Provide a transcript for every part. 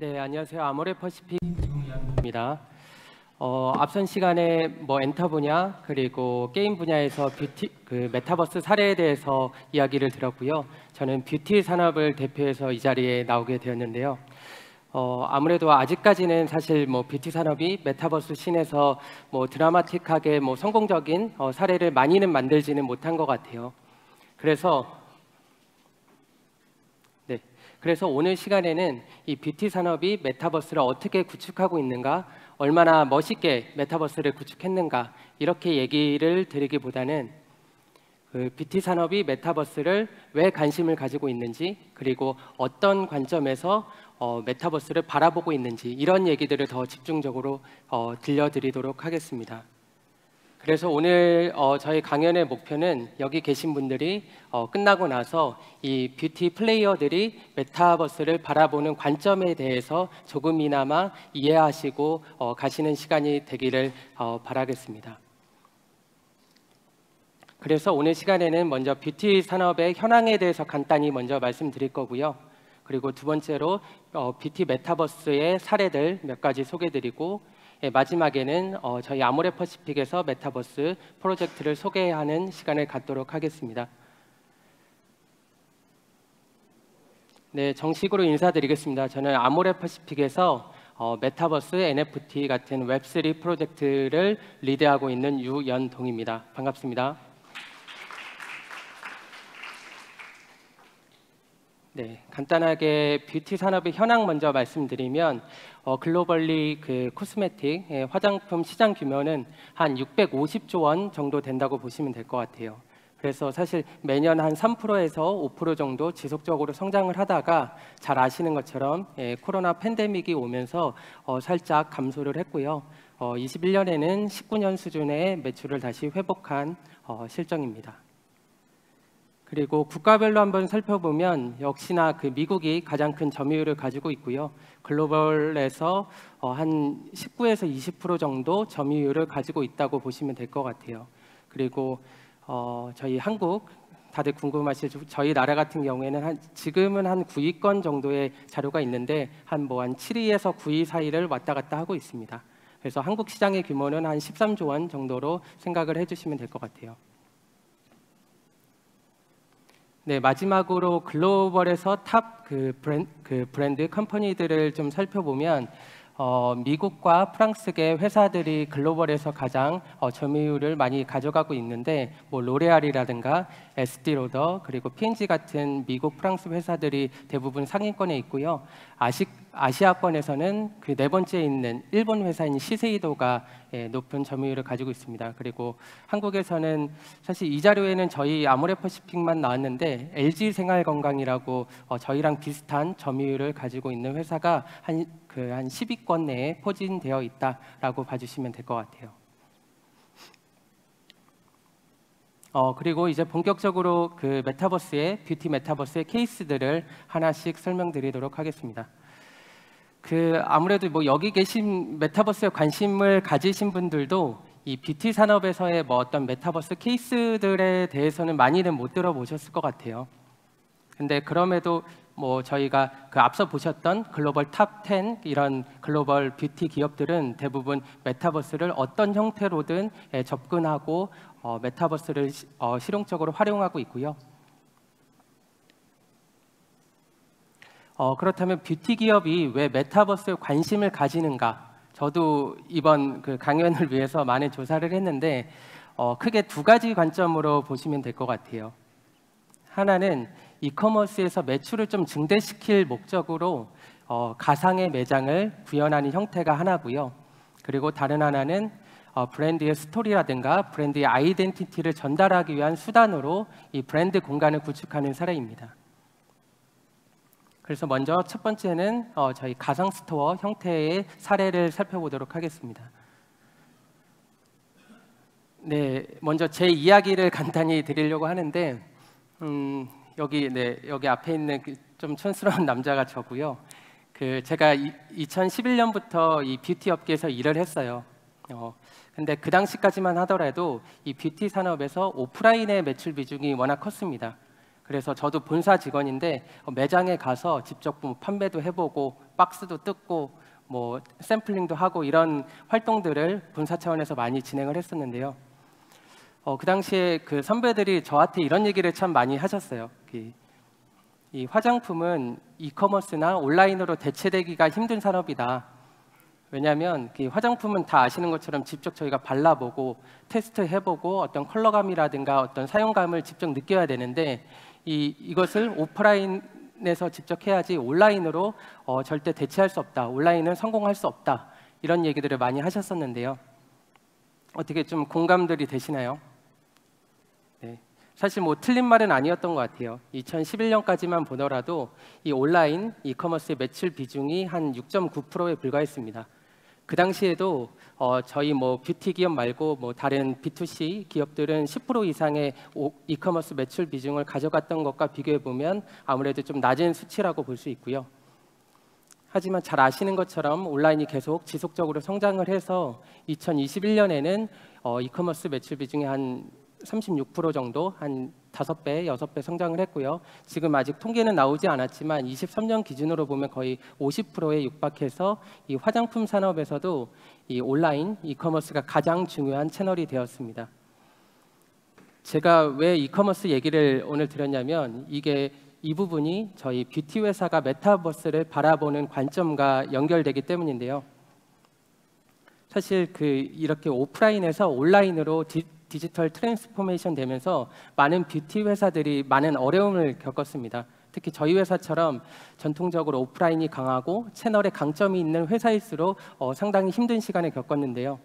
네, 안녕하세요. 아모레퍼시픽입니다. 앞선 시간에 엔터 분야 그리고 게임 분야에서 메타버스 사례에 대해서 이야기를 들었고요. 저는 뷰티 산업을 대표해서 이 자리에 나오게 되었는데요. 아무래도 아직까지는 사실 뷰티 산업이 메타버스 씬에서 드라마틱하게 성공적인 사례를 많이는 만들지는 못한 것 같아요. 그래서 오늘 시간에는 이 뷰티 산업이 메타버스를 어떻게 구축하고 있는가, 얼마나 멋있게 메타버스를 구축했는가 이렇게 얘기를 드리기보다는 그 뷰티 산업이 메타버스를 왜 관심을 가지고 있는지, 그리고 어떤 관점에서 메타버스를 바라보고 있는지 이런 얘기들을 더 집중적으로 들려드리도록 하겠습니다. 그래서 오늘 저희 강연의 목표는 여기 계신 분들이 끝나고 나서 이 뷰티 플레이어들이 메타버스를 바라보는 관점에 대해서 조금이나마 이해하시고 가시는 시간이 되기를 바라겠습니다. 그래서 오늘 시간에는 먼저 뷰티 산업의 현황에 대해서 간단히 먼저 말씀드릴 거고요. 그리고 두 번째로 뷰티 메타버스의 사례들 몇 가지 소개드리고, 마지막에는 저희 아모레퍼시픽에서 메타버스 프로젝트를 소개하는 시간을 갖도록 하겠습니다. 네, 정식으로 인사드리겠습니다. 저는 아모레퍼시픽에서 메타버스, NFT 같은 웹3 프로젝트를 리드하고 있는 유연동입니다. 반갑습니다. 네, 간단하게 뷰티 산업의 현황 먼저 말씀드리면 글로벌리 코스메틱 화장품 시장 규모는 한 650조 원 정도 된다고 보시면 될 것 같아요. 그래서 사실 매년 한 3%에서 5% 정도 지속적으로 성장을 하다가 잘 아시는 것처럼 코로나 팬데믹이 오면서 살짝 감소를 했고요. 21년에는 19년 수준의 매출을 다시 회복한 실정입니다. 그리고 국가별로 한번 살펴보면 역시나 미국이 가장 큰 점유율을 가지고 있고요. 글로벌에서 한 19에서 20% 정도 점유율을 가지고 있다고 보시면 될 것 같아요. 그리고 저희 한국 다들 궁금하시죠? 저희 나라 같은 경우에는 지금은 한 9위권 정도의 자료가 있는데 한 7위에서 9위 사이를 왔다 갔다 하고 있습니다. 그래서 한국 시장의 규모는 한 13조 원 정도로 생각을 해주시면 될 것 같아요. 네, 마지막으로 글로벌에서 탑 브랜드 컴퍼니들을 좀 살펴보면 미국과 프랑스계 회사들이 글로벌에서 가장 점유율을 많이 가져가고 있는데 로레알이라든가 에스티로더 그리고 P&G 같은 미국, 프랑스 회사들이 대부분 상위권에 있고요. 아시아권에서는 그 네 번째에 있는 일본 회사인 시세이도가 높은 점유율을 가지고 있습니다. 그리고 한국에서는 사실 이 자료에는 저희 아모레퍼시픽만 나왔는데 LG생활건강이라고 저희랑 비슷한 점유율을 가지고 있는 회사가 한 10위권 내에 포진되어 있다라고 봐주시면 될 것 같아요. 그리고 이제 본격적으로 뷰티 메타버스의 케이스들을 하나씩 설명드리도록 하겠습니다. 아무래도 여기 계신 메타버스에 관심을 가지신 분들도 이 뷰티 산업에서의 어떤 메타버스 케이스들에 대해서는 많이는 못 들어보셨을 것 같아요. 근데 그럼에도 저희가 앞서 보셨던 글로벌 탑 10 이런 글로벌 뷰티 기업들은 대부분 메타버스를 어떤 형태로든 접근하고 메타버스를 실용적으로 활용하고 있고요. 그렇다면 뷰티 기업이 왜 메타버스에 관심을 가지는가? 저도 이번 강연을 위해서 많은 조사를 했는데 크게 두 가지 관점으로 보시면 될 것 같아요. 하나는 이커머스에서 매출을 좀 증대시킬 목적으로 가상의 매장을 구현하는 형태가 하나고요. 그리고 다른 하나는 브랜드의 스토리라든가 브랜드의 아이덴티티를 전달하기 위한 수단으로 이 브랜드 공간을 구축하는 사례입니다. 그래서 먼저 첫 번째는 저희 가상 스토어 형태의 사례를 살펴보도록 하겠습니다. 네, 먼저 제 이야기를 간단히 드리려고 하는데 여기 앞에 있는 좀 촌스러운 남자가 저고요. 제가 2011년부터 이 뷰티 업계에서 일을 했어요. 근데 그 당시까지만 하더라도 이 뷰티 산업에서 오프라인의 매출 비중이 워낙 컸습니다. 그래서 저도 본사 직원인데 매장에 가서 직접 뭐 판매도 해보고 박스도 뜯고 뭐 샘플링도 하고 이런 활동들을 본사 차원에서 많이 진행을 했었는데요. 그 당시에 그 선배들이 저한테 이런 얘기를 참 많이 하셨어요. 이 화장품은 이커머스나 온라인으로 대체되기가 힘든 산업이다. 왜냐하면 화장품은 다 아시는 것처럼 직접 저희가 발라보고 테스트해보고 어떤 컬러감이라든가 어떤 사용감을 직접 느껴야 되는데 이것을 오프라인에서 직접 해야지 온라인으로 절대 대체할 수 없다. 온라인은 성공할 수 없다. 이런 얘기들을 많이 하셨었는데요. 어떻게 좀 공감들이 되시나요? 네. 사실 뭐 틀린 말은 아니었던 것 같아요. 2011년까지만 보더라도 이 온라인 이커머스의 매출 비중이 한 6.9%에 불과했습니다. 그 당시에도 저희 뭐 뷰티 기업 말고 뭐 다른 B2C 기업들은 10% 이상의 이커머스 매출 비중을 가져갔던 것과 비교해 보면 아무래도 좀 낮은 수치라고 볼 수 있고요. 하지만 잘 아시는 것처럼 온라인이 계속 지속적으로 성장을 해서 2021년에는 이커머스 매출 비중이 한 36% 정도, 한 5배, 6배 성장을 했고요. 지금 아직 통계는 나오지 않았지만 23년 기준으로 보면 거의 50%에 육박해서 이 화장품 산업에서도 이 온라인 이커머스가 가장 중요한 채널이 되었습니다. 제가 왜 이커머스 얘기를 오늘 드렸냐면 이 부분이 저희 뷰티 회사가 메타버스를 바라보는 관점과 연결되기 때문인데요. 사실 이렇게 오프라인에서 온라인으로 디지털 트랜스포메이션 되면서 많은 뷰티 회사들이 많은 어려움을 겪었습니다. 특히 저희 회사처럼 전통적으로 오프라인이 강하고 채널에 강점이 있는 회사일수록 상당히 힘든 시간을 겪었는데요.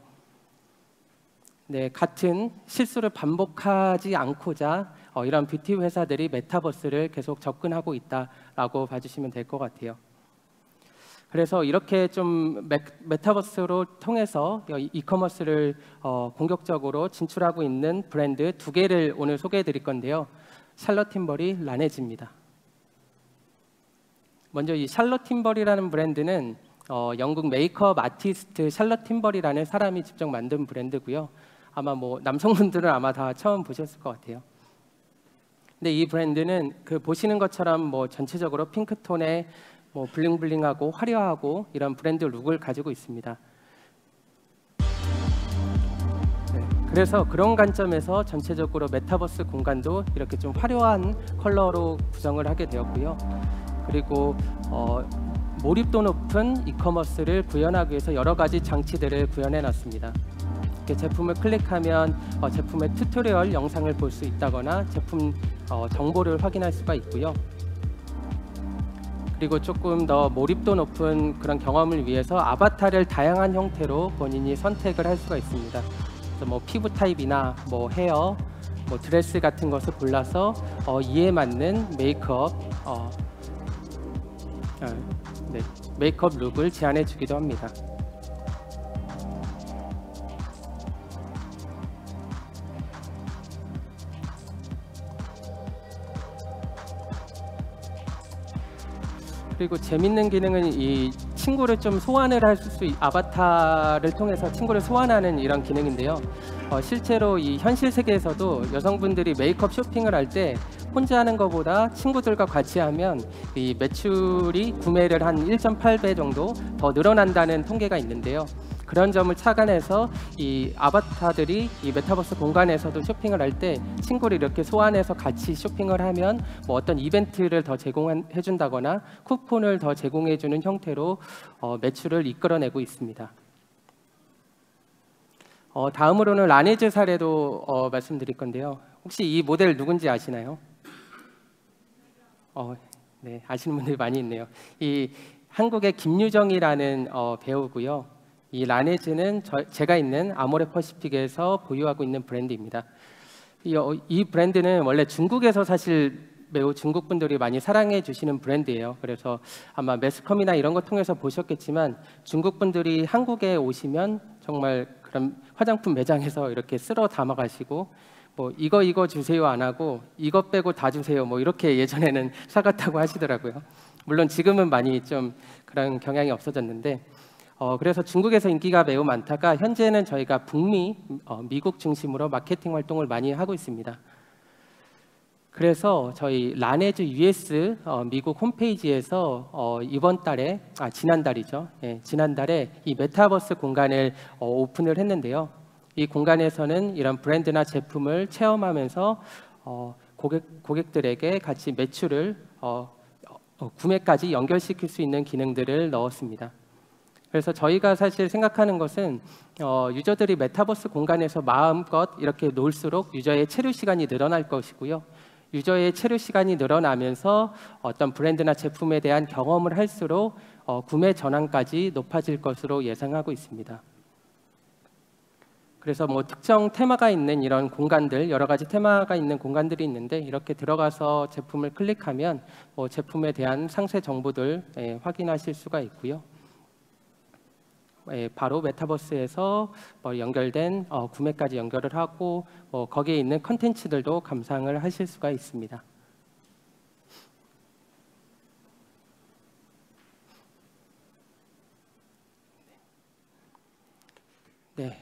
네, 같은 실수를 반복하지 않고자 이런 뷰티 회사들이 메타버스를 계속 접근하고 있다라고 봐주시면 될 것 같아요. 그래서 이렇게 좀 메타버스로 통해서 이커머스를 공격적으로 진출하고 있는 브랜드 2개를 오늘 소개해 드릴 건데요. 샬럿 팀버리, 라네즈입니다. 먼저 이 샬럿 팀버리라는 브랜드는 영국 메이크업 아티스트 샬럿 팀버리라는 사람이 직접 만든 브랜드고요. 아마 뭐 남성분들은 아마 다 처음 보셨을 것 같아요. 근데 이 브랜드는 보시는 것처럼 뭐 전체적으로 핑크톤의 뭐 블링블링하고 화려하고 이런 브랜드 룩을 가지고 있습니다. 네, 그래서 그런 관점에서 전체적으로 메타버스 공간도 이렇게 좀 화려한 컬러로 구성을 하게 되었고요. 그리고 몰입도 높은 이커머스를 구현하기 위해서 여러 가지 장치들을 구현해 놨습니다. 이렇게 제품을 클릭하면 제품의 튜토리얼 영상을 볼 수 있다거나 제품 정보를 확인할 수가 있고요. 그리고 조금 더 몰입도 높은 그런 경험을 위해서 아바타를 다양한 형태로 본인이 선택을 할 수가 있습니다. 그래서 뭐 피부 타입이나 뭐 헤어, 뭐 드레스 같은 것을 골라서 이에 맞는 메이크업 메이크업 룩을 제안해 주기도 합니다. 그리고 재밌는 기능은 이 친구를 좀 소환을 할 수 아바타를 통해서 친구를 소환하는 이런 기능인데요. 실제로 이 현실 세계에서도 여성분들이 메이크업 쇼핑을 할 때 혼자 하는 것보다 친구들과 같이 하면 이 매출이 구매를 한 1.8배 정도 더 늘어난다는 통계가 있는데요. 그런 점을 착안해서 이 아바타들이 이 메타버스 공간에서도 쇼핑을 할 때 친구를 이렇게 소환해서 같이 쇼핑을 하면 뭐 어떤 이벤트를 더 제공해 준다거나 쿠폰을 더 제공해 주는 형태로 매출을 이끌어내고 있습니다. 다음으로는 라네즈 사례도 말씀드릴 건데요. 혹시 이 모델 누군지 아시나요? 네, 아시는 분들이 많이 있네요. 이 한국의 김유정이라는 배우고요. 이 라네즈는 제가 있는 아모레퍼시픽에서 보유하고 있는 브랜드입니다. 이 브랜드는 원래 중국에서 사실 매우 중국 분들이 많이 사랑해 주시는 브랜드예요. 그래서 아마 매스컴이나 이런 거 통해서 보셨겠지만 중국 분들이 한국에 오시면 정말 그런 화장품 매장에서 이렇게 쓸어 담아 가시고 뭐 이거 주세요 안 하고 이거 빼고 다 주세요 뭐 이렇게 예전에는 사갔다고 하시더라고요. 물론 지금은 많이 좀 그런 경향이 없어졌는데 그래서 중국에서 인기가 매우 많다가 현재는 저희가 북미, 미국 중심으로 마케팅 활동을 많이 하고 있습니다. 그래서 저희 라네즈 US 미국 홈페이지에서 지난달이죠. 예, 지난달에 이 메타버스 공간을 오픈을 했는데요. 이 공간에서는 이런 브랜드나 제품을 체험하면서 고객들에게 같이 매출을 구매까지 연결시킬 수 있는 기능들을 넣었습니다. 그래서 저희가 사실 생각하는 것은 유저들이 메타버스 공간에서 마음껏 이렇게 놀수록 유저의 체류 시간이 늘어날 것이고요. 유저의 체류 시간이 늘어나면서 어떤 브랜드나 제품에 대한 경험을 할수록 구매 전환까지 높아질 것으로 예상하고 있습니다. 그래서 뭐 특정 테마가 있는 이런 공간들, 여러 가지 테마가 있는 공간들이 있는데 이렇게 들어가서 제품을 클릭하면 제품에 대한 상세 정보들 확인하실 수가 있고요. 바로 메타버스에서 연결된 구매까지 연결을 하고 거기에 있는 컨텐츠들도 감상을 하실 수가 있습니다. 네,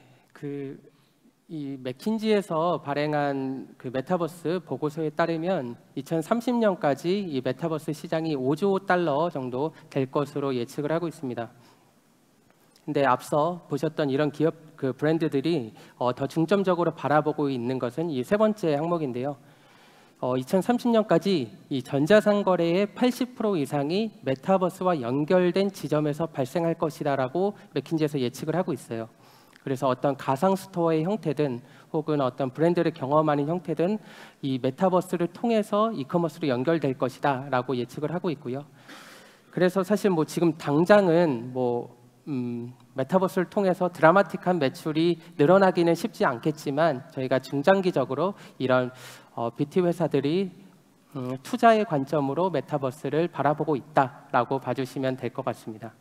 이 맥킨지에서 발행한 그 메타버스 보고서에 따르면 2030년까지 이 메타버스 시장이 5조 달러 정도 될 것으로 예측을 하고 있습니다. 근데 앞서 보셨던 이런 기업 브랜드들이 더 중점적으로 바라보고 있는 것은 이 세 번째 항목인데요. 2030년까지 이 전자상 거래의 80% 이상이 메타버스와 연결된 지점에서 발생할 것이다라고 맥킨지에서 예측을 하고 있어요. 그래서 어떤 가상 스토어의 형태든 혹은 어떤 브랜드를 경험하는 형태든 이 메타버스를 통해서 이커머스로 연결될 것이다라고 예측을 하고 있고요. 그래서 사실 뭐 지금 당장은 메타버스를 통해서 드라마틱한 매출이 늘어나기는 쉽지 않겠지만 저희가 중장기적으로 이런 뷰티 회사들이 투자의 관점으로 메타버스를 바라보고 있다라고 봐주시면 될 것 같습니다.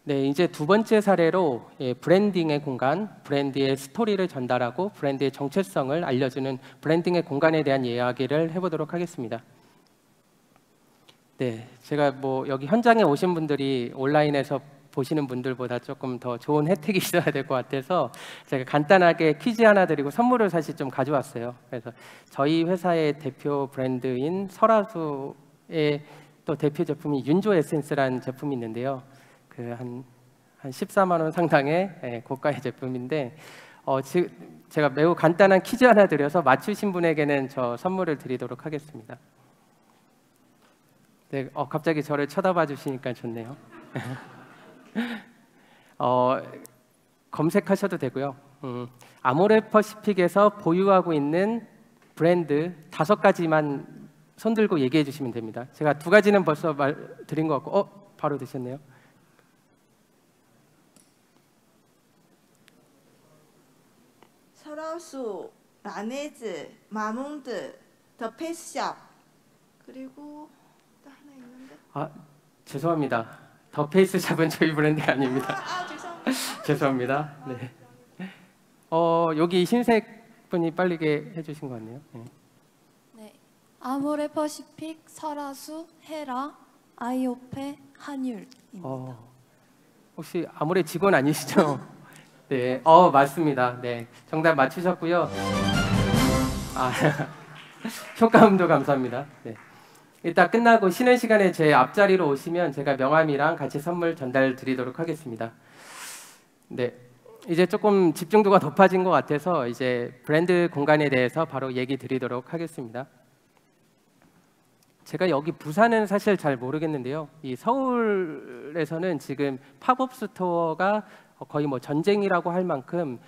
네, 이제 두 번째 사례로 브랜딩의 공간, 브랜드의 스토리를 전달하고 브랜드의 정체성을 알려주는 브랜딩의 공간에 대한 이야기를 해보도록 하겠습니다. 네, 제가 여기 현장에 오신 분들이 온라인에서 보시는 분들보다 조금 더 좋은 혜택이 있어야 될 것 같아서 제가 간단하게 퀴즈 하나 드리고 선물을 사실 좀 가져왔어요. 그래서 저희 회사의 대표 브랜드인 설화수의 또 대표 제품이 윤조 에센스라는 제품이 있는데요. 한 14만 원 상당의 고가의 제품인데 제가 매우 간단한 퀴즈 하나 드려서 맞추신 분에게는 저 선물을 드리도록 하겠습니다. 네, 갑자기 저를 쳐다봐 주시니까 좋네요. 검색하셔도 되고요. 아모레퍼시픽에서 보유하고 있는 브랜드 5가지만 손들고 얘기해 주시면 됩니다. 제가 2가지는 벌써 드린 것 같고 바로 드셨네요. 설화수, 라네즈, 마몽드, 더 페이스샵 그리고 또 하나 있는데 죄송합니다. 더 페이스샵은 저희 브랜드가 아닙니다. 죄송합니다. 죄송합니다. 네. 여기 흰색 분이 빠르게 해주신 것 같네요. 네. 네, 아모레퍼시픽, 설화수, 헤라, 아이오페, 한율입니다. 혹시 아모레 직원 아니시죠? 네, 맞습니다. 네, 정답 맞추셨고요. 효과음도 감사합니다. 네. 이따 끝나고 쉬는 시간에 제 앞자리로 오시면 제가 명함이랑 같이 선물 전달 드리도록 하겠습니다. 네, 이제 조금 집중도가 높아진 것 같아서 이제 브랜드 공간에 대해서 바로 얘기 드리도록 하겠습니다. 제가 여기 부산은 사실 잘 모르겠는데요. 이 서울에서는 지금 팝업 스토어가 거의 전쟁이라고 할 만큼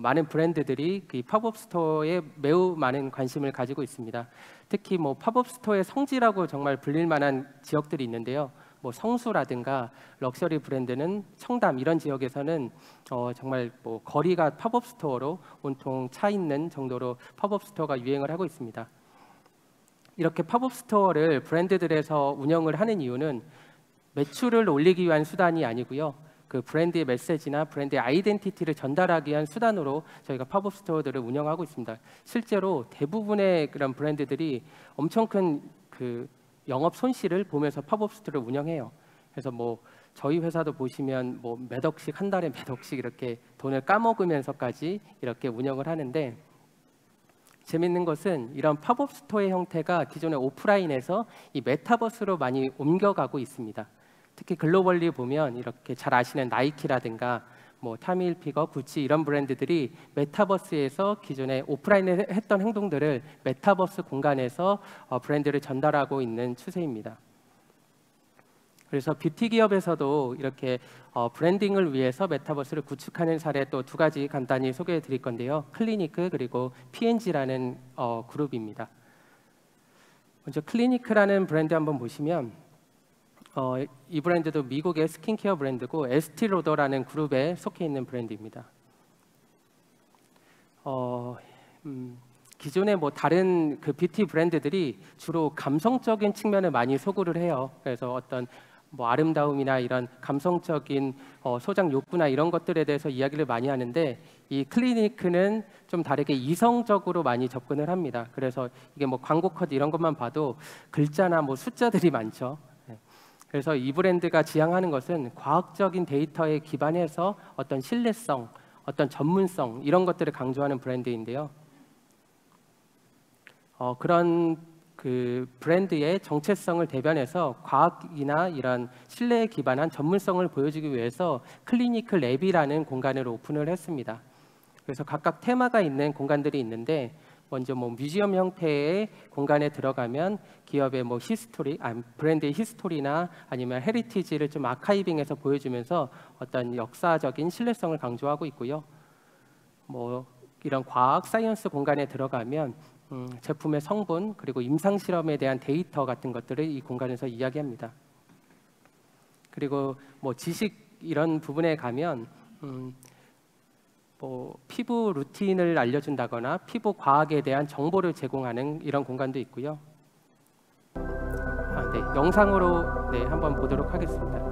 많은 브랜드들이 이 팝업 스토어에 매우 많은 관심을 가지고 있습니다. 특히 팝업 스토어의 성지라고 정말 불릴 만한 지역들이 있는데요. 성수라든가 럭셔리 브랜드는 청담 이런 지역에서는 정말 거리가 팝업 스토어로 온통 차 있는 정도로 팝업 스토어가 유행을 하고 있습니다. 이렇게 팝업 스토어를 브랜드들에서 운영을 하는 이유는 매출을 올리기 위한 수단이 아니고요. 그 브랜드의 메시지나 브랜드의 아이덴티티를 전달하기 위한 수단으로 저희가 팝업 스토어들을 운영하고 있습니다. 실제로 대부분의 그런 브랜드들이 엄청 큰 영업 손실을 보면서 팝업 스토어를 운영해요. 그래서 저희 회사도 보시면 몇 억씩 한 달에 몇 억씩 이렇게 돈을 까먹으면서까지 이렇게 운영을 하는데 재밌는 것은 이런 팝업 스토어의 형태가 기존의 오프라인에서 이 메타버스로 많이 옮겨가고 있습니다. 특히 글로벌리 보면 이렇게 잘 아시는 나이키라든가 뭐 타미힐피거, 구찌 이런 브랜드들이 메타버스에서 기존에 오프라인에 했던 행동들을 메타버스 공간에서 브랜드를 전달하고 있는 추세입니다. 그래서 뷰티 기업에서도 이렇게 브랜딩을 위해서 메타버스를 구축하는 사례 또 두 가지 간단히 소개해 드릴 건데요. 클리니크 그리고 P&G라는 그룹입니다. 먼저 클리니크라는 브랜드 한번 보시면 이 브랜드도 미국의 스킨케어 브랜드고 에스티로더라는 그룹에 속해 있는 브랜드입니다. 기존의 뭐 다른 그 뷰티 브랜드들이 주로 감성적인 측면을 많이 소구를 해요. 그래서 어떤 뭐 아름다움이나 이런 감성적인 소장 욕구나 이런 것들에 대해서 이야기를 많이 하는데 이 클리니크는 좀 다르게 이성적으로 많이 접근을 합니다. 그래서 이게 뭐 광고 컷 이런 것만 봐도 글자나 뭐 숫자들이 많죠. 그래서 이 브랜드가 지향하는 것은 과학적인 데이터에 기반해서 어떤 신뢰성, 어떤 전문성 이런 것들을 강조하는 브랜드인데요. 그런 그 브랜드의 정체성을 대변해서 과학이나 이런 신뢰에 기반한 전문성을 보여주기 위해서 클리니크 랩이라는 공간을 오픈을 했습니다. 그래서 각각 테마가 있는 공간들이 있는데 먼저 뭐 뮤지엄 형태의 공간에 들어가면 기업의 뭐 히스토리, 브랜드의 히스토리나 아니면 헤리티지를 좀 아카이빙해서 보여주면서 어떤 역사적인 신뢰성을 강조하고 있고요. 뭐 이런 과학, 사이언스 공간에 들어가면 제품의 성분 그리고 임상 실험에 대한 데이터 같은 것들을 이 공간에서 이야기합니다. 그리고 뭐 지식 이런 부분에 가면 뭐 피부 루틴을 알려준다거나 피부 과학에 대한 정보를 제공하는 이런 공간도 있고요. 네, 영상으로 네, 한번 보도록 하겠습니다.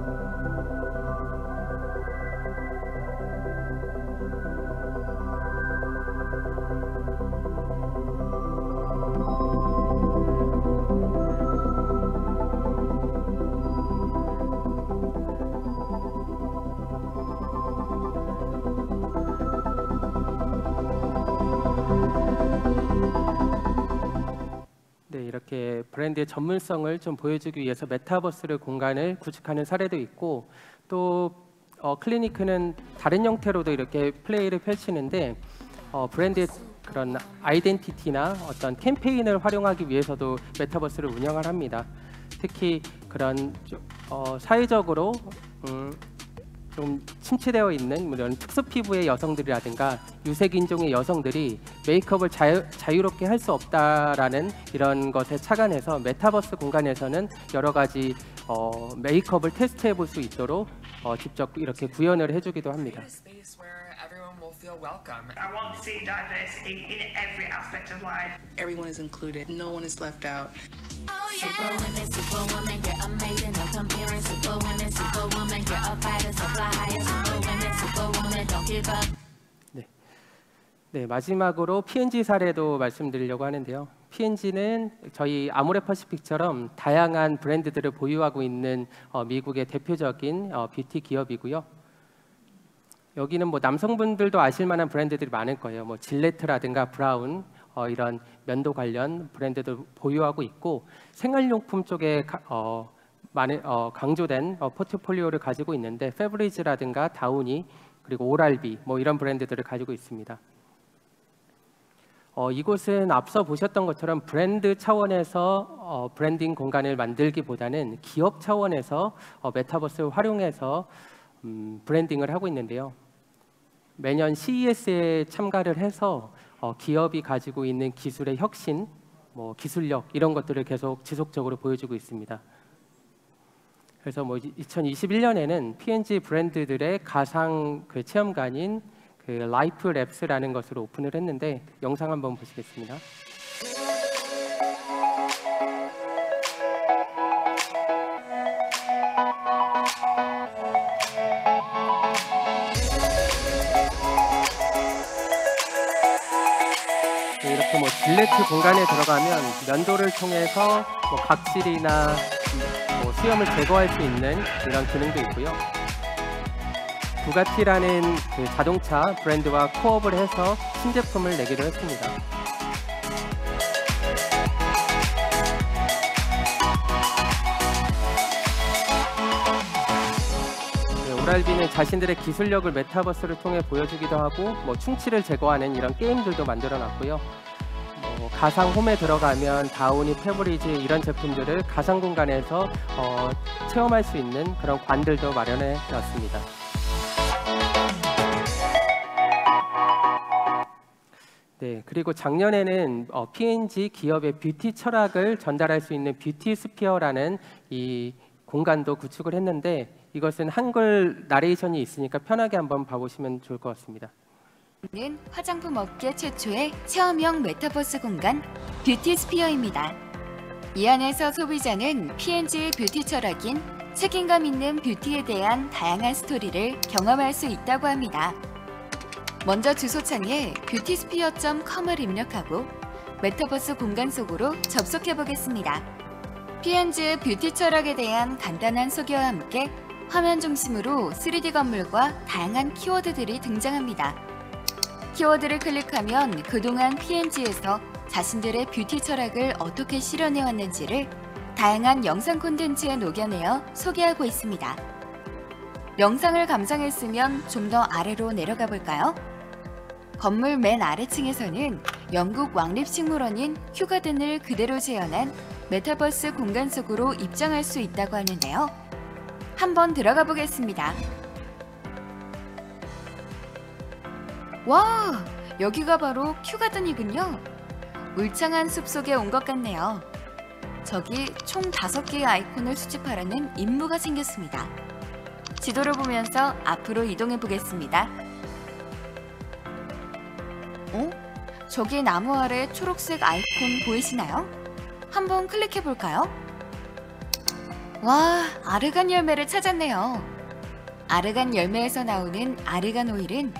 이렇게 브랜드의 전문성을 좀 보여주기 위해서 메타버스를 공간을 구축하는 사례도 있고 또 클리니크는 다른 형태로도 이렇게 플레이를 펼치는데 브랜드의 그런 아이덴티티나 어떤 캠페인을 활용하기 위해서도 메타버스를 운영을 합니다. 특히 그런 사회적으로 좀 침체되어 있는 이런 특수 피부의 여성들이라든가 유색 인종의 여성들이 메이크업을 자유롭게 할 수 없다라는 이런 것에 착안해서 메타버스 공간에서는 여러 가지 메이크업을 테스트해 볼 수 있도록 직접 이렇게 구현을 해주기도 합니다. I want to see diversity in every aspect of life. Everyone is included. No one is left out. Superwomen, superwoman, you're amazing. No comparing. Superwomen, superwoman, you're a fighter. So fly higher. Superwomen, superwoman, don't give up. 네, 마지막으로 P&G 사례도 말씀드리려고 하는데요. P&G는 저희 아모레퍼시픽처럼 다양한 브랜드들을 보유하고 있는 미국의 대표적인 뷰티 기업이고요. 여기는 뭐 남성분들도 아실 만한 브랜드들이 많을 거예요. 뭐 질레트라든가 브라운 이런 면도 관련 브랜드도 보유하고 있고 생활용품 쪽에 강조된 포트폴리오를 가지고 있는데 페브리즈라든가 다우니 그리고 오랄비 뭐 이런 브랜드들을 가지고 있습니다. 이곳은 앞서 보셨던 것처럼 브랜드 차원에서 브랜딩 공간을 만들기보다는 기업 차원에서 메타버스를 활용해서 브랜딩을 하고 있는데요. 매년 CES에 참가를 해서 기업이 가지고 있는 기술의 혁신, 뭐 기술력 이런 것들을 계속 지속적으로 보여주고 있습니다. 그래서 뭐 2021년에는 P&G 브랜드들의 가상 그 체험관인 그 라이프 랩스라는 것으로 오픈을 했는데 영상 한번 보시겠습니다. 이렇게 뭐 질레트 공간에 들어가면 면도를 통해서 뭐 각질이나 뭐 수염을 제거할 수 있는 이런 기능도 있고요. 부가티라는 그 자동차 브랜드와 코업을 해서 신제품을 내기로 했습니다. MORALB는 자신들의 기술력을 메타버스를 통해 보여주기도 하고 뭐 충치를 제거하는 이런 게임들도 만들어놨고요. 가상 홈에 들어가면 다우니, 페브리즈 이런 제품들을 가상 공간에서 체험할 수 있는 그런 관들도 마련해 놨습니다. 네, 그리고 작년에는 P&G 기업의 뷰티 철학을 전달할 수 있는 뷰티 스피어라는 이 공간도 구축을 했는데 이것은 한글 나레이션이 있으니까 편하게 한번 봐보시면 좋을 것 같습니다. 는 화장품 업계 최초의 체험형 메타버스 공간 뷰티 스피어입니다. 이 안에서 소비자는 P&G의 뷰티 철학인 책임감 있는 뷰티에 대한 다양한 스토리를 경험할 수 있다고 합니다. 먼저 주소창에 beautysphere.com을 입력하고 메타버스 공간 속으로 접속해 보겠습니다. P&G의 뷰티 철학에 대한 간단한 소개와 함께 화면 중심으로 3D 건물과 다양한 키워드들이 등장합니다. 키워드를 클릭하면 그동안 P&G에서 자신들의 뷰티 철학을 어떻게 실현해 왔는지를 다양한 영상 콘텐츠에 녹여내어 소개하고 있습니다. 영상을 감상했으면 좀 더 아래로 내려가 볼까요? 건물 맨 아래층에서는 영국 왕립식물원인 휴가든을 그대로 재현한 메타버스 공간 속으로 입장할 수 있다고 하는데요. 한번 들어가 보겠습니다. 와, 여기가 바로 휴가든이군요. 울창한 숲속에 온 것 같네요. 저기 총 5개의 아이콘을 수집하라는 임무가 생겼습니다. 지도를 보면서 앞으로 이동해 보겠습니다. 저기 나무 아래 초록색 아이콘 보이시나요? 한번 클릭해 볼까요? 와, 아르간 열매를 찾았네요. 아르간 열매에서 나오는 아르간 오일은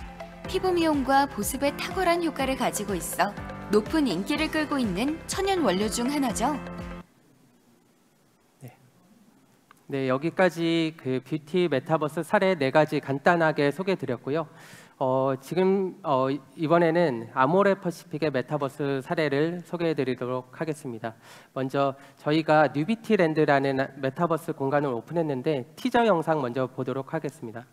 피부 미용과 보습에 탁월한 효과를 가지고 있어 높은 인기를 끌고 있는 천연 원료 중 하나죠. 네, 여기까지 그 뷰티 메타버스 사례 4가지 간단하게 소개해드렸고요. 지금 이번에는 아모레퍼시픽의 메타버스 사례를 소개해드리도록 하겠습니다. 먼저 저희가 뉴비티랜드라는 메타버스 공간을 오픈했는데 티저 영상 먼저 보도록 하겠습니다.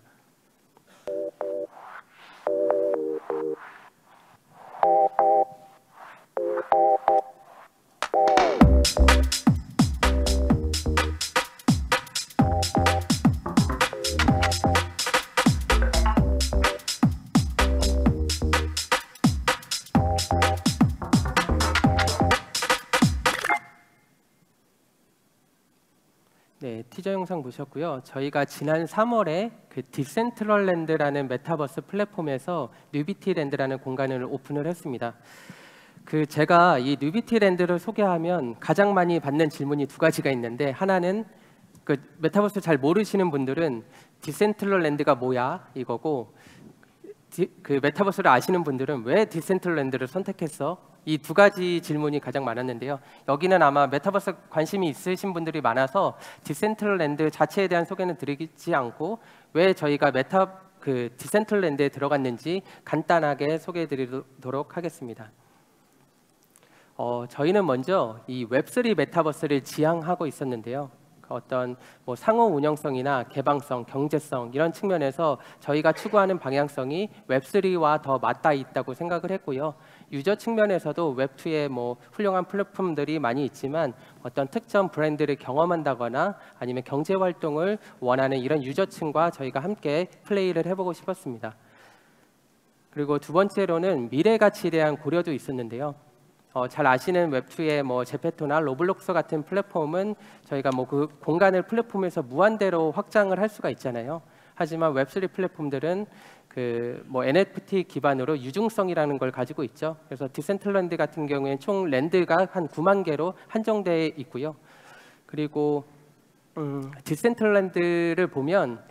네, 티저 영상 보셨고요. 저희가 지난 3월에 그 디센트럴랜드라는 메타버스 플랫폼에서 뉴비티랜드라는 공간을 오픈을 했습니다. 제가 이 뉴비티랜드를 소개하면 가장 많이 받는 질문이 2가지가 있는데, 하나는 그 메타버스 잘 모르시는 분들은 디센트럴랜드가 뭐야 이거고, 그 메타버스를 아시는 분들은 왜 디센트럴랜드를 선택했어? 이 2가지 질문이 가장 많았는데요. 여기는 아마 메타버스 관심이 있으신 분들이 많아서 디센트럴랜드 자체에 대한 소개는 드리지 않고 왜 저희가 디센트럴랜드에 들어갔는지 간단하게 소개해드리도록 하겠습니다. 저희는 먼저 이 웹3 메타버스를 지향하고 있었는데요. 어떤 상호 운영성이나 개방성, 경제성 이런 측면에서 저희가 추구하는 방향성이 웹3와 더 맞닿아 있다고 생각을 했고요. 유저 측면에서도 웹2에 훌륭한 플랫폼들이 많이 있지만 어떤 특정 브랜드를 경험한다거나 아니면 경제 활동을 원하는 이런 유저층과 저희가 함께 플레이를 해보고 싶었습니다. 그리고 2번째로는 미래 가치에 대한 고려도 있었는데요. 잘 아시는 웹2의 제페토나 로블록스 같은 플랫폼은 저희가 그 공간을 플랫폼에서 무한대로 확장을 할 수가 있잖아요. 하지만 웹3 플랫폼들은 NFT 기반으로 유중성이라는 걸 가지고 있죠. 그래서 디센트럴랜드 같은 경우에는 총 랜드가 한 9만 개로 한정돼 있고요. 그리고 디센트럴랜드를 보면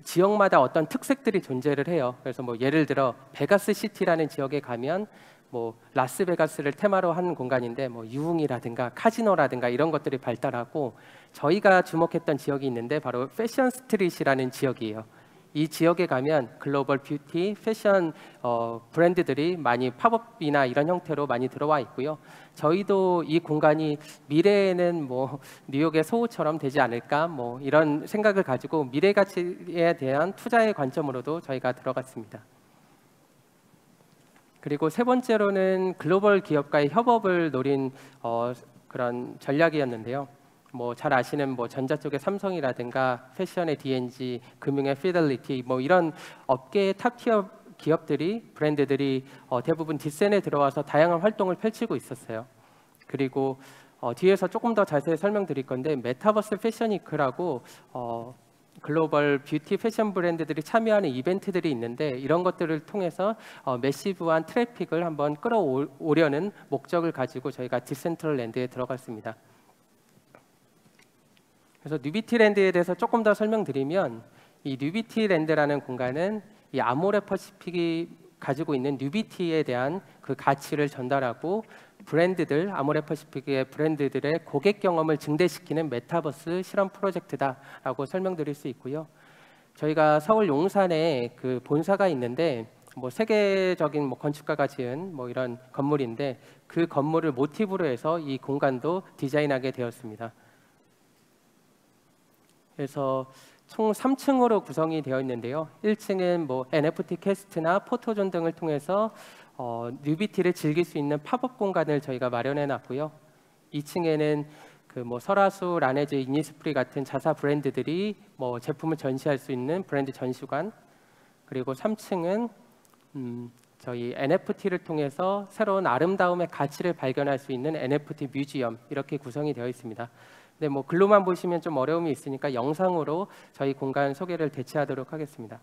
지역마다 어떤 특색들이 존재를 해요. 그래서 예를 들어 베가스 시티라는 지역에 가면 라스베가스를 테마로 하는 공간인데 유흥이라든가 카지노라든가 이런 것들이 발달하고, 저희가 주목했던 지역이 있는데 바로 패션 스트릿이라는 지역이에요. 이 지역에 가면 글로벌 뷰티, 패션 브랜드들이 많이 팝업이나 이런 형태로 많이 들어와 있고요. 저희도 이 공간이 미래에는 뭐 뉴욕의 소호처럼 되지 않을까 뭐 이런 생각을 가지고 미래 가치에 대한 투자의 관점으로도 저희가 들어갔습니다. 그리고 세 번째로는 글로벌 기업과의 협업을 노린 그런 전략이었는데요. 뭐 잘 아시는 뭐 전자 쪽의 삼성이라든가 패션의 D&G, 금융의 피델리티 뭐 이런 업계의 탑티어 기업들이 브랜드들이 대부분 뒷센에 들어와서 다양한 활동을 펼치고 있었어요. 그리고 뒤에서 조금 더 자세히 설명드릴 건데 메타버스 패션위크라고 글로벌 뷰티 패션 브랜드들이 참여하는 이벤트들이 있는데 이런 것들을 통해서 매시브한 트래픽을 한번 끌어오려는 목적을 가지고 저희가 디센트럴랜드에 들어갔습니다. 그래서 뉴비티랜드에 대해서 조금 더 설명드리면 이 뉴비티랜드라는 공간은 이 아모레 퍼시픽이 가지고 있는 뉴비티에 대한 그 가치를 전달하고 브랜드들, 아모레 퍼시픽의 브랜드들의 고객 경험을 증대시키는 메타버스 실험 프로젝트다라고 설명드릴 수 있고요. 저희가 서울 용산에 그 본사가 있는데 뭐 세계적인 뭐 건축가가 지은 뭐 이런 건물인데 그 건물을 모티브로 해서 이 공간도 디자인하게 되었습니다. 그래서 총 3층으로 구성이 되어 있는데요. 1층은 뭐 NFT 캐스트나 포토존 등을 통해서 뉴비티를 즐길 수 있는 팝업 공간을 저희가 마련해 놨고요. 2층에는 그 뭐 설화수, 라네즈, 이니스프리 같은 자사 브랜드들이 뭐 제품을 전시할 수 있는 브랜드 전시관, 그리고 3층은 저희 NFT를 통해서 새로운 아름다움의 가치를 발견할 수 있는 NFT 뮤지엄 이렇게 구성이 되어 있습니다. 네, 뭐 글로만 보시면 좀 어려움이 있으니까 영상으로 저희 공간 소개를 대체하도록 하겠습니다.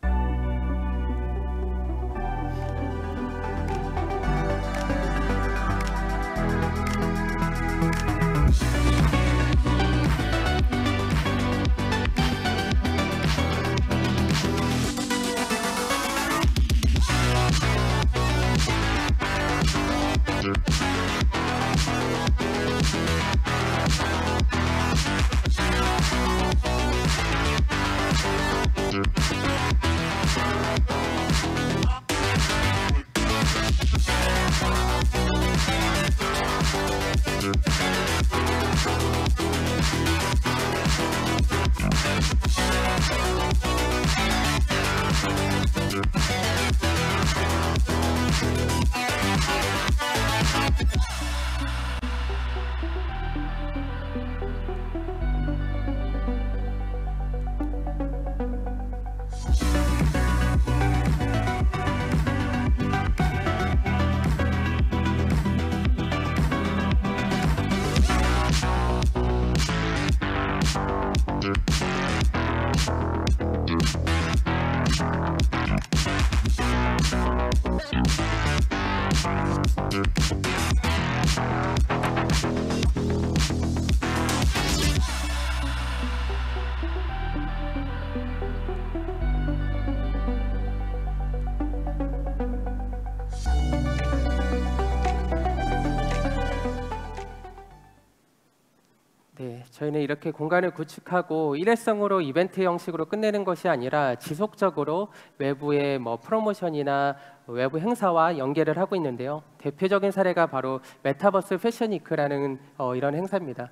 네, 저희는 이렇게 공간을 구축하고 일회성으로 이벤트 형식으로 끝내는 것이 아니라 지속적으로 외부의 뭐 프로모션이나 외부 행사와 연계를 하고 있는데요. 대표적인 사례가 바로 메타버스 패션위크라는 이런 행사입니다.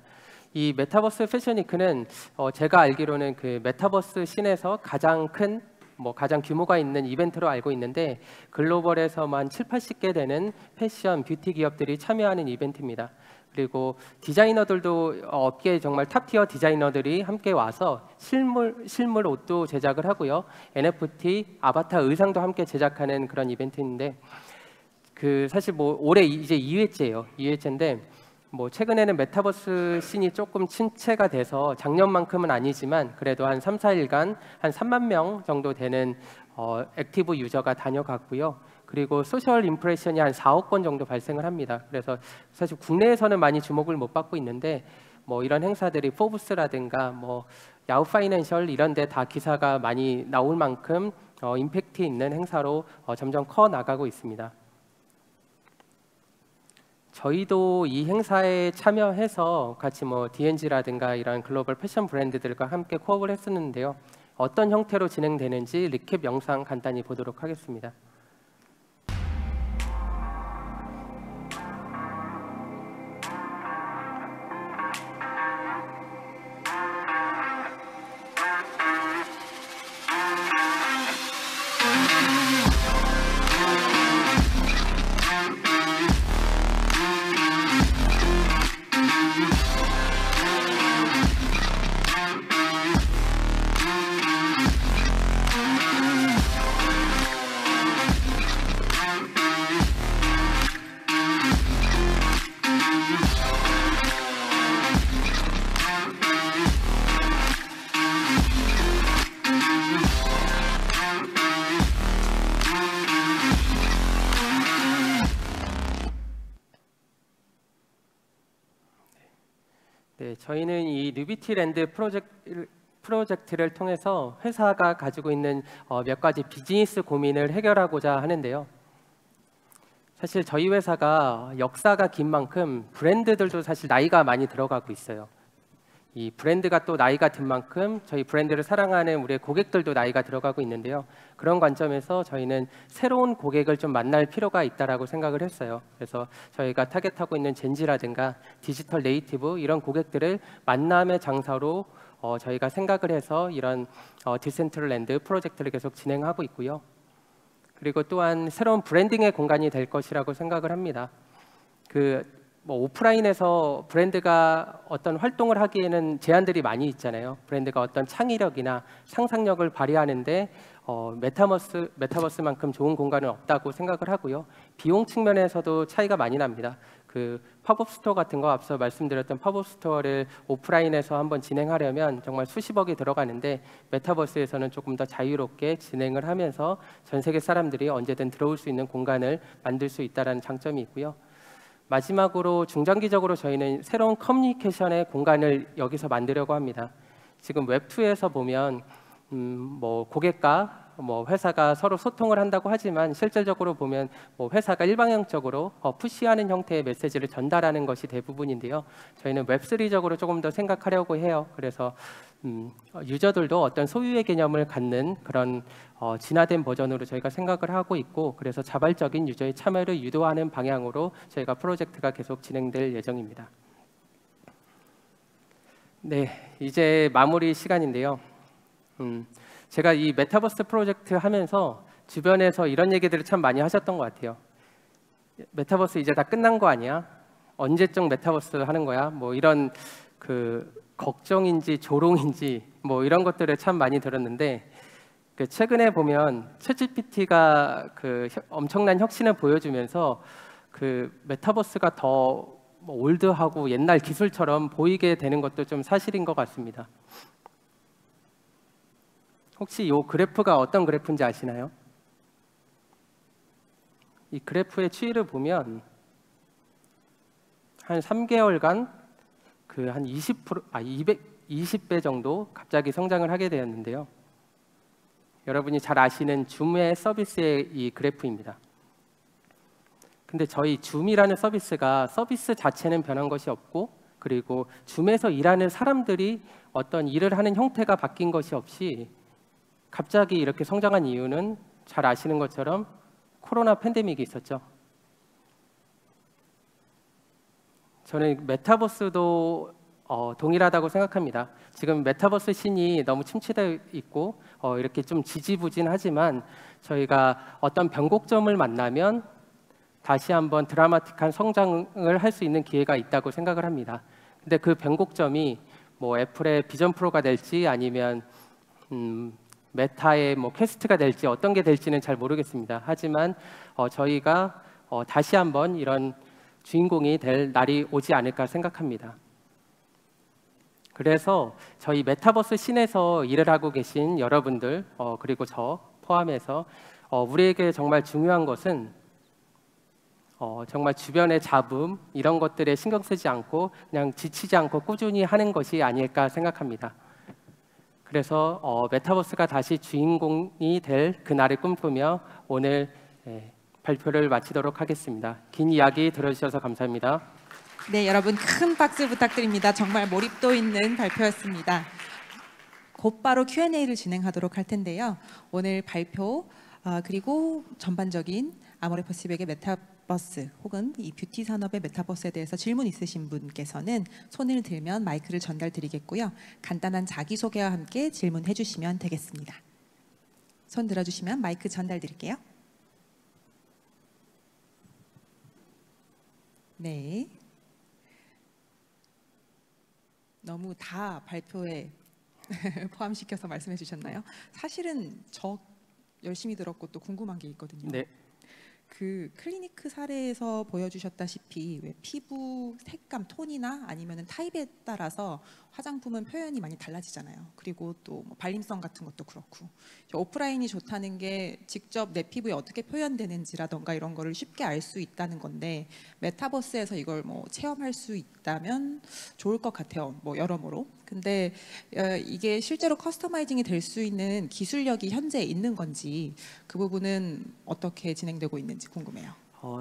이 메타버스 패션위크는 제가 알기로는 그 메타버스 씬에서 가장 큰 가장 규모가 있는 이벤트로 알고 있는데 글로벌에서만 7, 80개 되는 패션, 뷰티 기업들이 참여하는 이벤트입니다. 그리고 디자이너들도 업계에 정말 탑티어 디자이너들이 함께 와서 실물 옷도 제작을 하고요. NFT, 아바타 의상도 함께 제작하는 그런 이벤트인데 그 사실 뭐 올해 이제 2회째예요. 2회째인데 뭐 최근에는 메타버스 씬이 조금 침체가 돼서 작년만큼은 아니지만 그래도 한 3, 4일간 한 3만 명 정도 되는 액티브 유저가 다녀갔고요. 그리고 소셜 임프레션이 한 4억 건 정도 발생을 합니다. 그래서 사실 국내에서는 많이 주목을 못 받고 있는데 뭐 이런 행사들이 포브스라든가 뭐 야후 파이낸셜 이런 데 다 기사가 많이 나올 만큼 임팩트 있는 행사로 점점 커 나가고 있습니다. 저희도 이 행사에 참여해서 같이 뭐 D&G라든가 이런 글로벌 패션 브랜드들과 함께 코업을 했었는데요. 어떤 형태로 진행되는지 리캡 영상 간단히 보도록 하겠습니다. 네, 저희는 이 뉴비티랜드 프로젝트를 통해서 회사가 가지고 있는 몇 가지 비즈니스 고민을 해결하고자 하는데요. 사실 저희 회사가 역사가 긴 만큼 브랜드들도 사실 나이가 많이 들어가고 있어요. 이 브랜드가 또 나이가 든 만큼 저희 브랜드를 사랑하는 우리의 고객들도 나이가 들어가고 있는데요. 그런 관점에서 저희는 새로운 고객을 좀 만날 필요가 있다라고 생각을 했어요. 그래서 저희가 타겟하고 있는 젠지라든가 디지털 네이티브 이런 고객들을 만남의 장사로 저희가 생각을 해서 이런 디센트럴랜드 프로젝트를 계속 진행하고 있고요. 그리고 또한 새로운 브랜딩의 공간이 될 것이라고 생각을 합니다. 오프라인에서 브랜드가 어떤 활동을 하기에는 제한들이 많이 있잖아요. 브랜드가 어떤 창의력이나 상상력을 발휘하는데 메타버스만큼 좋은 공간은 없다고 생각을 하고요. 비용 측면에서도 차이가 많이 납니다. 그 팝업 스토어 같은 거 앞서 말씀드렸던 팝업 스토어를 오프라인에서 한번 진행하려면 정말 수십억이 들어가는데 메타버스에서는 조금 더 자유롭게 진행을 하면서 전 세계 사람들이 언제든 들어올 수 있는 공간을 만들 수 있다는 장점이 있고요. 마지막으로 중장기적으로 저희는 새로운 커뮤니케이션의 공간을 여기서 만들려고 합니다. 지금 웹2에서 보면 고객과 회사가 서로 소통을 한다고 하지만 실질적으로 보면 회사가 일방향적으로 푸시하는 형태의 메시지를 전달하는 것이 대부분인데요. 저희는 웹3적으로 조금 더 생각하려고 해요. 그래서 유저들도 어떤 소유의 개념을 갖는 그런 진화된 버전으로 저희가 생각을 하고 있고, 그래서 자발적인 유저의 참여를 유도하는 방향으로 저희가 프로젝트가 계속 진행될 예정입니다. 네, 이제 마무리 시간인데요. 제가 이 메타버스 프로젝트 하면서 주변에서 이런 얘기들을 참 많이 하셨던 것 같아요. 메타버스 이제 다 끝난 거 아니야? 언제적 메타버스 하는 거야? 이런 걱정인지 조롱인지 이런 것들을 참 많이 들었는데, 최근에 보면 챗GPT가 엄청난 혁신을 보여주면서 메타버스가 더 올드하고 옛날 기술처럼 보이게 되는 것도 좀 사실인 것 같습니다. 혹시 이 그래프가 어떤 그래프인지 아시나요? 이 그래프의 추이를 보면 한 3개월간 한 220배 정도 갑자기 성장을 하게 되었는데요. 여러분이 잘 아시는 줌의 서비스의 이 그래프입니다. 근데 저희 줌이라는 서비스가 서비스 자체는 변한 것이 없고, 그리고 줌에서 일하는 사람들이 어떤 일을 하는 형태가 바뀐 것이 없이 갑자기 이렇게 성장한 이유는 잘 아시는 것처럼 코로나 팬데믹이 있었죠. 저는 메타버스도 동일하다고 생각합니다. 지금 메타버스 신이 너무 침체되어 있고 이렇게 좀 지지부진하지만 저희가 어떤 변곡점을 만나면 다시 한번 드라마틱한 성장을 할 수 있는 기회가 있다고 생각을 합니다. 근데 그 변곡점이 애플의 비전 프로가 될지 아니면 메타의 퀘스트가 될지 어떤 게 될지는 잘 모르겠습니다. 하지만 저희가 다시 한번 이런 주인공이 될 날이 오지 않을까 생각합니다. 그래서 저희 메타버스 씬에서 일을 하고 계신 여러분들 그리고 저 포함해서 우리에게 정말 중요한 것은 정말 주변의 잡음 이런 것들에 신경 쓰지 않고 그냥 지치지 않고 꾸준히 하는 것이 아닐까 생각합니다. 그래서 메타버스가 다시 주인공이 될 그날을 꿈꾸며 오늘 발표를 마치도록 하겠습니다. 긴 이야기 들어주셔서 감사합니다. 네, 여러분 큰 박수 부탁드립니다. 정말 몰입도 있는 발표였습니다. 곧바로 Q&A를 진행하도록 할 텐데요. 오늘 발표 그리고 전반적인 아모레퍼시픽의 메타버스 혹은 이 뷰티 산업의 메타버스에 대해서 질문 있으신 분께서는 손을 들면 마이크를 전달드리겠고요. 간단한 자기소개와 함께 질문해 주시면 되겠습니다. 손 들어주시면 마이크 전달드릴게요. 네. 너무 다 발표에 포함시켜서 말씀해 주셨나요? 사실은 저 열심히 들었고 또 궁금한 게 있거든요. 네. 그 클리니크 사례에서 보여주셨다시피 왜 피부 색감, 톤이나 아니면은 타입에 따라서 화장품은 표현이 많이 달라지잖아요. 그리고 또 뭐 발림성 같은 것도 그렇고 오프라인이 좋다는 게 직접 내 피부에 어떻게 표현되는지라던가 이런 거를 쉽게 알 수 있다는 건데 메타버스에서 이걸 뭐 체험할 수 있다면 좋을 것 같아요. 뭐 여러모로. 근데 이게 실제로 커스터마이징이 될 수 있는 기술력이 현재 있는 건지 그 부분은 어떻게 진행되고 있는지 궁금해요.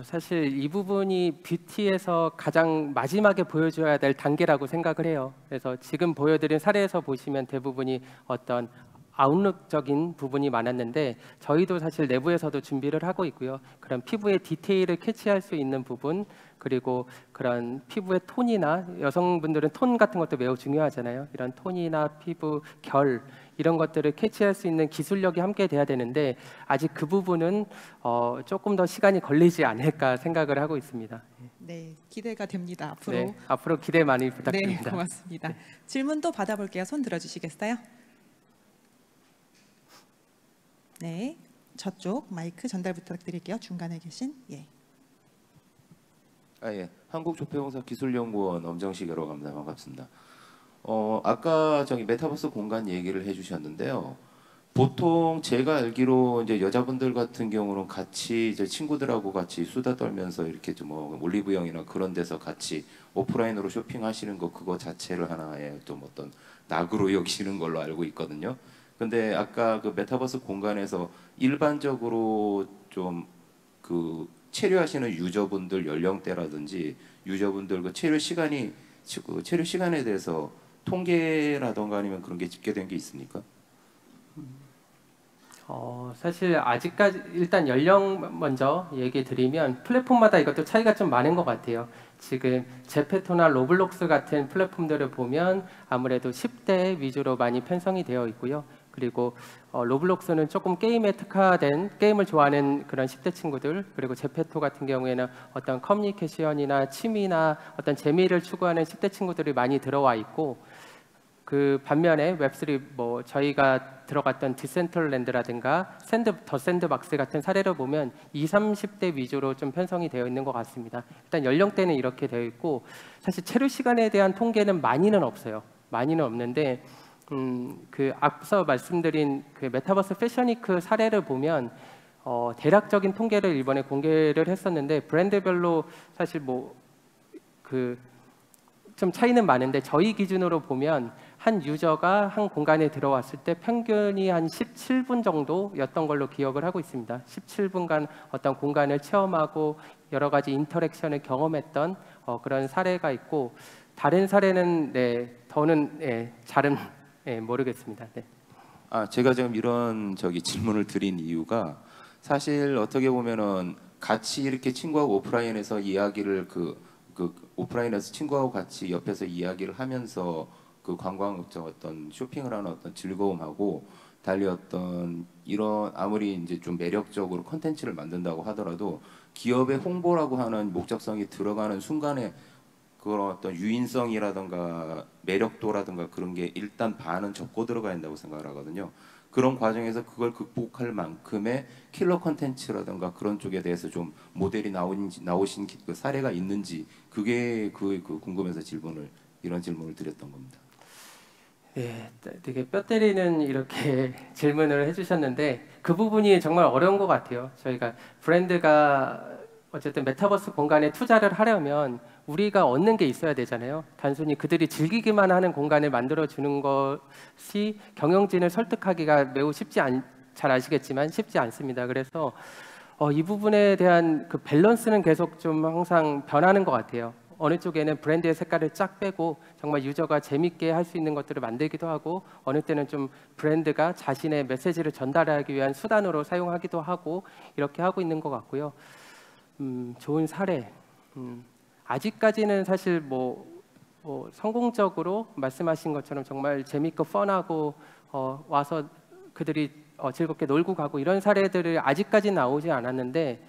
사실 이 부분이 뷰티에서 가장 마지막에 보여줘야 될 단계라고 생각을 해요. 그래서 지금 보여드린 사례에서 보시면 대부분이 어떤 아웃룩적인 부분이 많았는데 저희도 사실 내부에서도 준비를 하고 있고요. 그런 피부의 디테일을 캐치할 수 있는 부분 그리고 그런 피부의 톤이나 여성분들은 톤 같은 것도 매우 중요하잖아요. 이런 톤이나 피부 결 이런 것들을 캐치할 수 있는 기술력이 함께 돼야 되는데 아직 그 부분은 조금 더 시간이 걸리지 않을까 생각을 하고 있습니다. 네, 기대가 됩니다. 앞으로. 네, 앞으로 기대 많이 부탁드립니다. 네, 고맙습니다. 네. 질문 또 받아볼게요. 손 들어주시겠어요? 네, 저쪽 마이크 전달 부탁드릴게요. 중간에 계신 예. 예. 한국조폐공사 기술연구원 엄정식이라고 합니다. 반갑습니다. 아까 저기 메타버스 공간 얘기를 해주셨는데요. 보통 제가 알기로 이제 여자분들 같은 경우는 같이 이제 친구들하고 같이 수다 떨면서 이렇게 좀 뭐 올리브영이나 그런 데서 같이 오프라인으로 쇼핑하시는 거 그거 자체를 하나의 좀 어떤 낙으로 여기시는 걸로 알고 있거든요. 근데 아까 그 메타버스 공간에서 일반적으로 좀 그 체류하시는 유저분들 연령대라든지 유저분들 그 체류 시간에 대해서 통계라던가 아니면 그런 게 집계된 게 있습니까? 사실 아직까지 일단 연령 먼저 얘기 드리면 플랫폼마다 이것도 차이가 좀 많은 것 같아요. 지금 제페토나 로블록스 같은 플랫폼들을 보면 아무래도 10대 위주로 많이 편성이 되어 있고요. 그리고 로블록스는 조금 게임에 특화된 게임을 좋아하는 그런 10대 친구들 그리고 제페토 같은 경우에는 어떤 커뮤니케이션이나 취미나 어떤 재미를 추구하는 10대 친구들이 많이 들어와 있고 그 반면에 웹3 뭐 저희가 들어갔던 디센트럴랜드라든가 더 샌드박스 같은 사례를 보면 20, 30대 위주로 좀 편성이 되어 있는 것 같습니다. 일단 연령대는 이렇게 되어 있고 사실 체류 시간에 대한 통계는 많이는 없어요. 많이는 없는데 그 앞서 말씀드린 그 메타버스 패션위크 사례를 보면 대략적인 통계를 이번에 공개를 했었는데 브랜드별로 사실 뭐 그 좀 차이는 많은데 저희 기준으로 보면 한 유저가 한 공간에 들어왔을 때 평균이 한 17분 정도였던 걸로 기억을 하고 있습니다. 17분간 어떤 공간을 체험하고 여러 가지 인터랙션을 경험했던 그런 사례가 있고 다른 사례는 더는 잘은 모르겠습니다. 네. 제가 지금 이런 질문을 드린 이유가 사실 어떻게 보면은 같이 이렇게 친구하고 오프라인에서 이야기를 오프라인에서 친구하고 같이 옆에서 이야기를 하면서 그 관광적 어떤 쇼핑을 하는 어떤 즐거움하고 달리 어떤 이런 아무리 이제 좀 매력적으로 컨텐츠를 만든다고 하더라도 기업의 홍보라고 하는 목적성이 들어가는 순간에 그런 어떤 유인성이라든가 매력도라든가 그런 게 일단 반은 적고 들어가야 된다고 생각을 하거든요. 그런 과정에서 그걸 극복할 만큼의 킬러 컨텐츠라든가 그런 쪽에 대해서 좀 모델이 나오신 그 사례가 있는지 그게 그 궁금해서 이런 질문을 드렸던 겁니다. 네, 되게 뼈 때리는 이렇게 질문을 해주셨는데 그 부분이 정말 어려운 것 같아요. 저희가 브랜드가 어쨌든 메타버스 공간에 투자를 하려면 우리가 얻는 게 있어야 되잖아요. 단순히 그들이 즐기기만 하는 공간을 만들어주는 것이 경영진을 설득하기가 매우 잘 아시겠지만 쉽지 않습니다. 그래서 이 부분에 대한 그 밸런스는 계속 좀 항상 변하는 것 같아요. 어느 쪽에는 브랜드의 색깔을 쫙 빼고 정말 유저가 재밌게 할 수 있는 것들을 만들기도 하고, 어느 때는 좀 브랜드가 자신의 메시지를 전달하기 위한 수단으로 사용하기도 하고, 이렇게 하고 있는 것 같고요. 좋은 사례, 아직까지는 사실 뭐 성공적으로 말씀하신 것처럼 정말 재밌고 펀하고 와서 그들이 즐겁게 놀고 가고 이런 사례들을 아직까지 나오지 않았는데,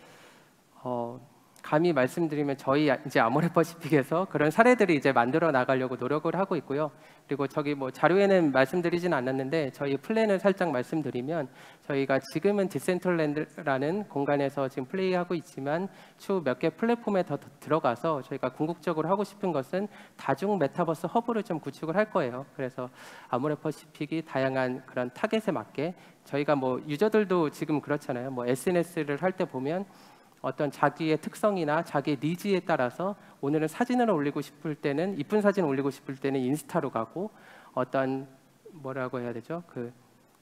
감히 말씀드리면 저희 이제 아모레퍼시픽에서 그런 사례들이 이제 만들어 나가려고 노력을 하고 있고요. 그리고 저기 뭐 자료에는 말씀드리진 않았는데 저희 플랜을 살짝 말씀드리면, 저희가 지금은 디센트럴랜드라는 공간에서 지금 플레이하고 있지만 추후 몇 개 플랫폼에 더 들어가서 저희가 궁극적으로 하고 싶은 것은 다중 메타버스 허브를 좀 구축을 할 거예요. 그래서 아모레퍼시픽이 다양한 그런 타겟에 맞게, 저희가 뭐 유저들도 지금 그렇잖아요. 뭐 SNS를 할 때 보면 어떤 자기의 특성이나 자기의 니즈에 따라서 오늘은 사진을 올리고 싶을 때는, 이쁜 사진 올리고 싶을 때는 인스타로 가고, 어떤 뭐라고 해야 되죠? 그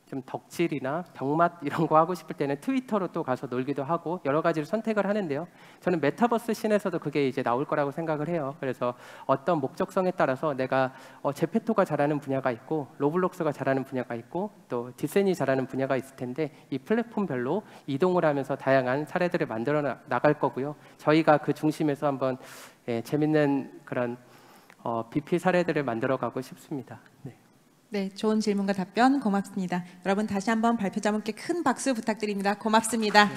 좀 덕질이나 병맛 이런 거 하고 싶을 때는 트위터로 또 가서 놀기도 하고, 여러 가지를 선택을 하는데요. 저는 메타버스 씬에서도 그게 이제 나올 거라고 생각을 해요. 그래서 어떤 목적성에 따라서 내가 제페토가 잘하는 분야가 있고, 로블록스가 잘하는 분야가 있고, 또 디센이 잘하는 분야가 있을 텐데, 이 플랫폼별로 이동을 하면서 다양한 사례들을 만들어 나갈 거고요. 저희가 그 중심에서 한번 재밌는 그런 BP 사례들을 만들어 가고 싶습니다. 네. 네, 좋은 질문과 답변 고맙습니다. 여러분 다시 한번 발표자분께 큰 박수 부탁드립니다. 고맙습니다. 네.